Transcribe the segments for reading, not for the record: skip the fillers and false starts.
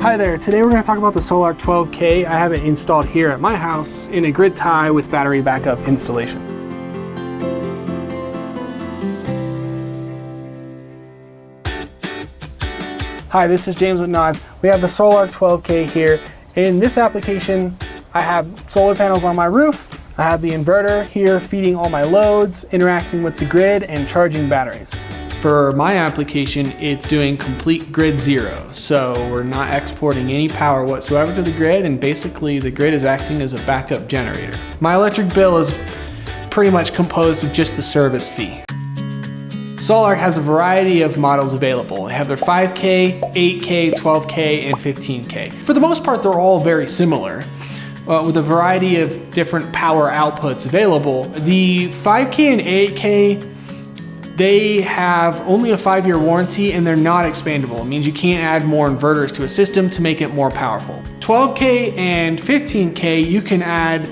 Hi there, today we're going to talk about the Sol-Ark 12K. I have it installed here at my house in a grid tie with battery backup installation. Hi, this is James with NAWS. We have the Sol-Ark 12K here. In this application, I have solar panels on my roof. I have the inverter here feeding all my loads, interacting with the grid, and charging batteries. For my application, it's doing complete grid zero. So we're not exporting any power whatsoever to the grid, and basically the grid is acting as a backup generator. My electric bill is pretty much composed of just the service fee. Sol-Ark has a variety of models available. They have their 5K, 8K, 12K, and 15K. For the most part, they're all very similar, with a variety of different power outputs available. The 5K and 8K, they have only a 5-year warranty and they're not expandable. It means you can't add more inverters to a system to make it more powerful. 12K and 15K, you can add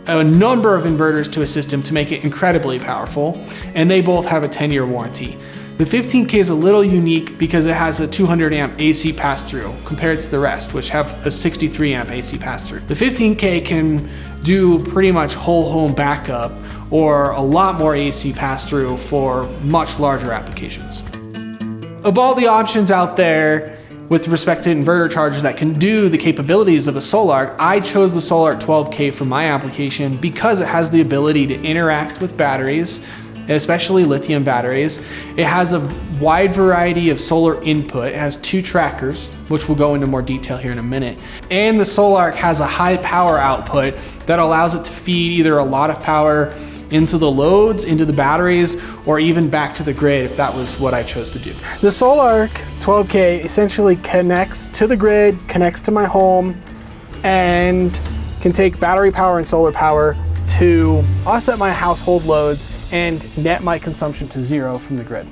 a number of inverters to a system to make it incredibly powerful, and they both have a 10-year warranty. The 15K is a little unique because it has a 200 amp AC pass-through compared to the rest, which have a 63 amp AC pass-through. The 15K can do pretty much whole home backup or a lot more AC pass-through for much larger applications. Of all the options out there with respect to inverter chargers that can do the capabilities of a Sol-Ark, I chose the Sol-Ark 12K for my application because it has the ability to interact with batteries, especially lithium batteries. It has a wide variety of solar input. It has 2 trackers, which we'll go into more detail here in a minute. And the Sol-Ark has a high power output that allows it to feed either a lot of power into the loads, into the batteries, or even back to the grid if that was what I chose to do. The Sol-Ark 12K essentially connects to the grid, connects to my home, and can take battery power and solar power to offset my household loads and net my consumption to zero from the grid.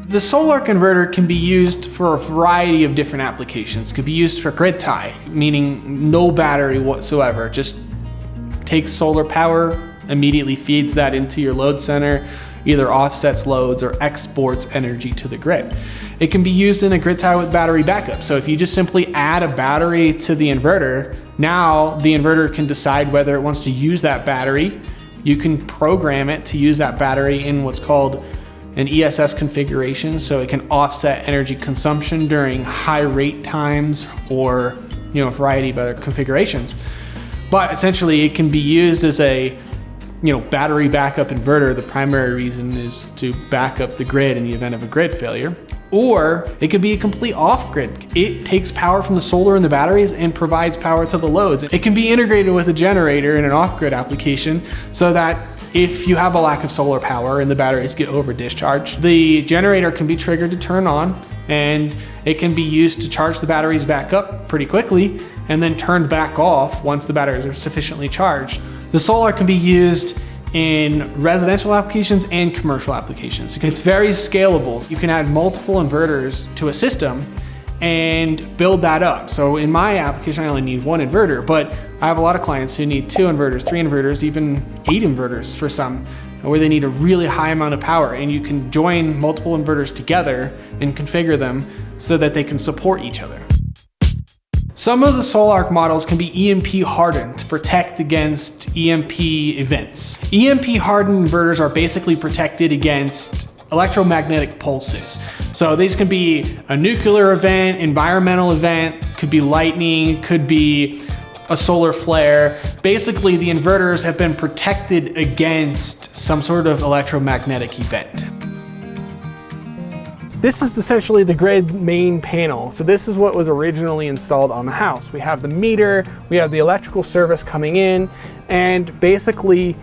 The Sol-Ark inverter can be used for a variety of different applications. It could be used for grid tie, meaning no battery whatsoever, just takes solar power, immediately feeds that into your load center, either offsets loads or exports energy to the grid. It can be used in a grid tie with battery backup. So if you just simply add a battery to the inverter, now the inverter can decide whether it wants to use that battery. You can program it to use that battery in what's called an ESS configuration, so it can offset energy consumption during high rate times or a variety of other configurations. But essentially it can be used as a battery backup inverter. The primary reason is to back up the grid in the event of a grid failure. Or it could be a complete off-grid. It takes power from the solar and the batteries and provides power to the loads. It can be integrated with a generator in an off-grid application so that if you have a lack of solar power and the batteries get over discharged, the generator can be triggered to turn on, and it can be used to charge the batteries back up pretty quickly and then turned back off once the batteries are sufficiently charged. The Sol-Ark can be used in residential applications and commercial applications. It's very scalable. You can add multiple inverters to a system and build that up. So in my application, I only need 1 inverter, but I have a lot of clients who need 2 inverters, 3 inverters, even 8 inverters for some, where they need a really high amount of power, and you can join multiple inverters together and configure them so that they can support each other. Some of the Sol-Ark models can be EMP hardened to protect against EMP events. EMP hardened inverters are basically protected against electromagnetic pulses. So these can be a nuclear event, environmental event, could be lightning, could be a solar flare. Basically, the inverters have been protected against some sort of electromagnetic event. This is essentially the grid's main panel. So this is what was originally installed on the house. We have the meter, we have the electrical service coming in, and basically,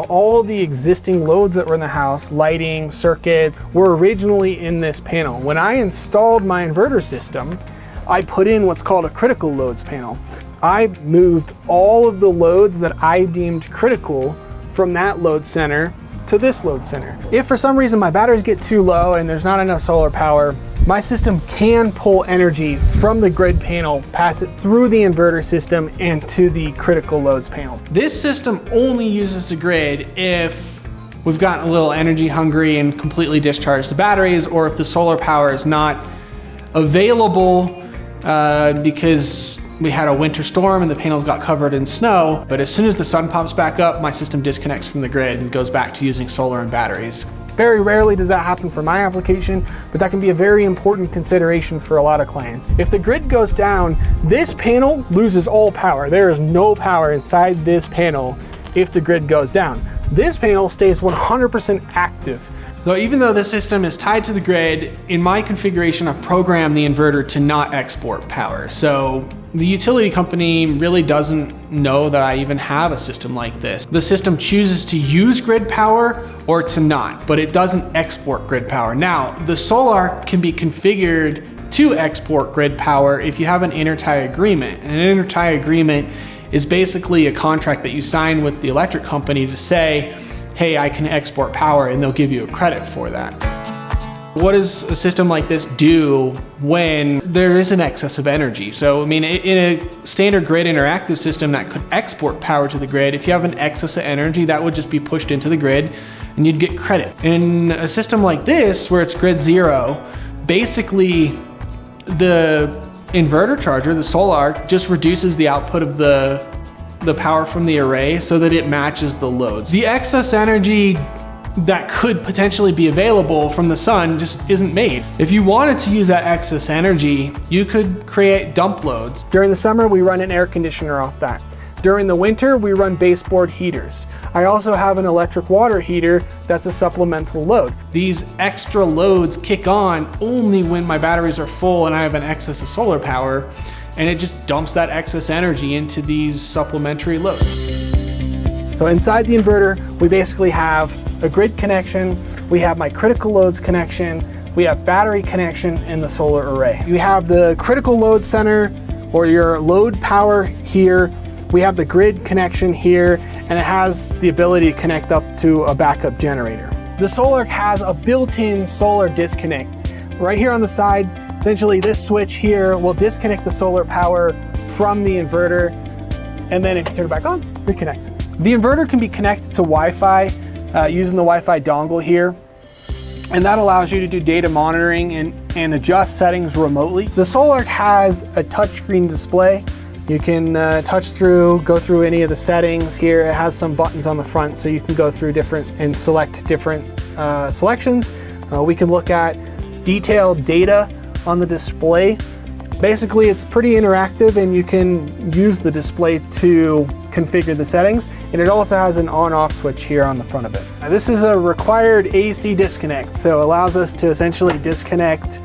all the existing loads that were in the house, lighting, circuits, were originally in this panel. When I installed my inverter system, I put in what's called a critical loads panel. I moved all of the loads that I deemed critical from that load center to this load center. If for some reason my batteries get too low and there's not enough solar power, my system can pull energy from the grid panel, pass it through the inverter system and to the critical loads panel. This system only uses the grid if we've gotten a little energy hungry and completely discharged the batteries, or if the solar power is not available because we had a winter storm and the panels got covered in snow. But as soon as the sun pops back up, my system disconnects from the grid and goes back to using solar and batteries. Very rarely does that happen for my application, but that can be a very important consideration for a lot of clients. If the grid goes down, this panel loses all power. There is no power inside this panel if the grid goes down. This panel stays 100% active. So even though this system is tied to the grid, in my configuration, I've programmed the inverter to not export power. So the utility company really doesn't know that I even have a system like this. The system chooses to use grid power or to not, but it doesn't export grid power. Now, the Sol-Ark can be configured to export grid power if you have an Intertie agreement. And an Intertie agreement is basically a contract that you sign with the electric company to say, hey, I can export power, and they'll give you a credit for that. What does a system like this do when there is an excess of energy? So, I mean, in a standard grid interactive system that could export power to the grid, if you have an excess of energy, that would just be pushed into the grid and you'd get credit. In a system like this, where it's grid zero, basically the inverter charger, the Sol-Ark, just reduces the output of the power from the array so that it matches the loads. The excess energy that could potentially be available from the sun just isn't made. If you wanted to use that excess energy, you could create dump loads. During the summer, we run an air conditioner off that. During the winter, we run baseboard heaters. I also have an electric water heater that's a supplemental load. These extra loads kick on only when my batteries are full and I have an excess of solar power, and it just dumps that excess energy into these supplementary loads. So inside the inverter, we basically have a grid connection, we have my critical loads connection, we have battery connection, and the solar array. You have the critical load center, or your load power here. We have the grid connection here, and it has the ability to connect up to a backup generator. The Sol-Ark has a built-in solar disconnect. Right here on the side, essentially this switch here will disconnect the solar power from the inverter, and then if you turn it back on, reconnects it. The inverter can be connected to Wi-Fi using the Wi-Fi dongle here, and that allows you to do data monitoring and adjust settings remotely. The Sol-Ark has a touchscreen display. You can go through any of the settings here. It has some buttons on the front so you can go through different and select different selections. We can look at detailed data on the display. Basically, it's pretty interactive and you can use the display to configure the settings. And it also has an on-off switch here on the front of it. Now, this is a required AC disconnect, so it allows us to essentially disconnect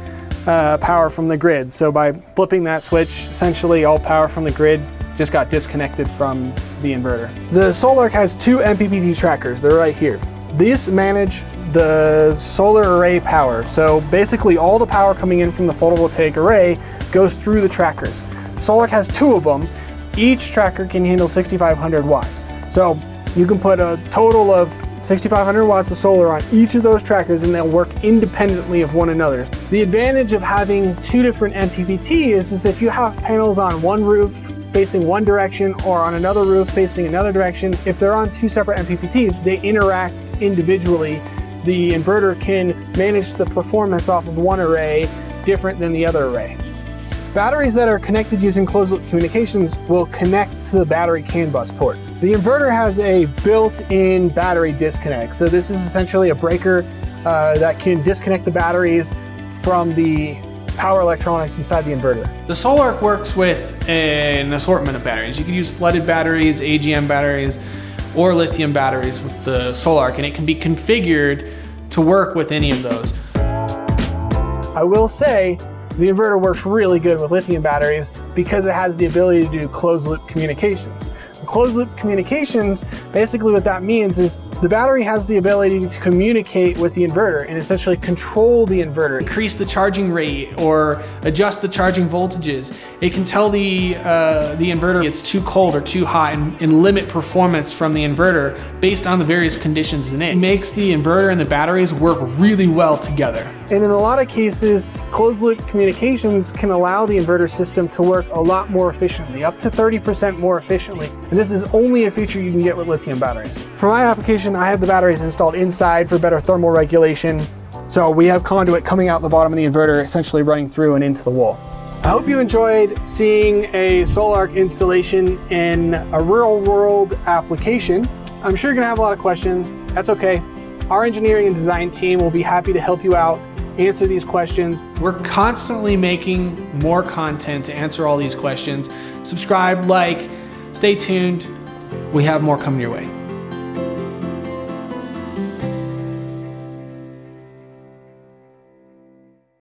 power from the grid. So by flipping that switch, essentially all power from the grid just got disconnected from the inverter. The Sol-Ark has two MPPT trackers. They're right here. These manage the solar array power. So basically all the power coming in from the photovoltaic array goes through the trackers. Sol-Ark has two of them. Each tracker can handle 6,500 watts. So you can put a total of 6,500 watts of solar on each of those trackers and they'll work independently of one another. The advantage of having two different MPPTs is if you have panels on one roof facing one direction or on another roof facing another direction, if they're on two separate MPPTs, they interact individually. The inverter can manage the performance off of one array different than the other array. Batteries that are connected using closed-loop communications will connect to the battery CAN bus port. The inverter has a built-in battery disconnect. So this is essentially a breaker that can disconnect the batteries from the power electronics inside the inverter. The Sol-Ark works with an assortment of batteries. You can use flooded batteries, AGM batteries, or lithium batteries with the Sol-Ark, and it can be configured to work with any of those. I will say, the inverter works really good with lithium batteries because it has the ability to do closed loop communications. Closed loop communications, basically what that means is the battery has the ability to communicate with the inverter and essentially control the inverter. Increase the charging rate or adjust the charging voltages. It can tell the inverter it's too cold or too hot and limit performance from the inverter based on the various conditions in it. It makes the inverter and the batteries work really well together. And in a lot of cases, closed loop communications can allow the inverter system to work a lot more efficiently, up to 30% more efficiently. And this is only a feature you can get with lithium batteries. For my application, I have the batteries installed inside for better thermal regulation. So we have conduit coming out the bottom of the inverter, essentially running through and into the wall. I hope you enjoyed seeing a Sol-Ark installation in a real world application. I'm sure you're gonna have a lot of questions. That's okay. Our engineering and design team will be happy to help you out, answer these questions. We're constantly making more content to answer all these questions. Subscribe, like, stay tuned. We have more coming your way.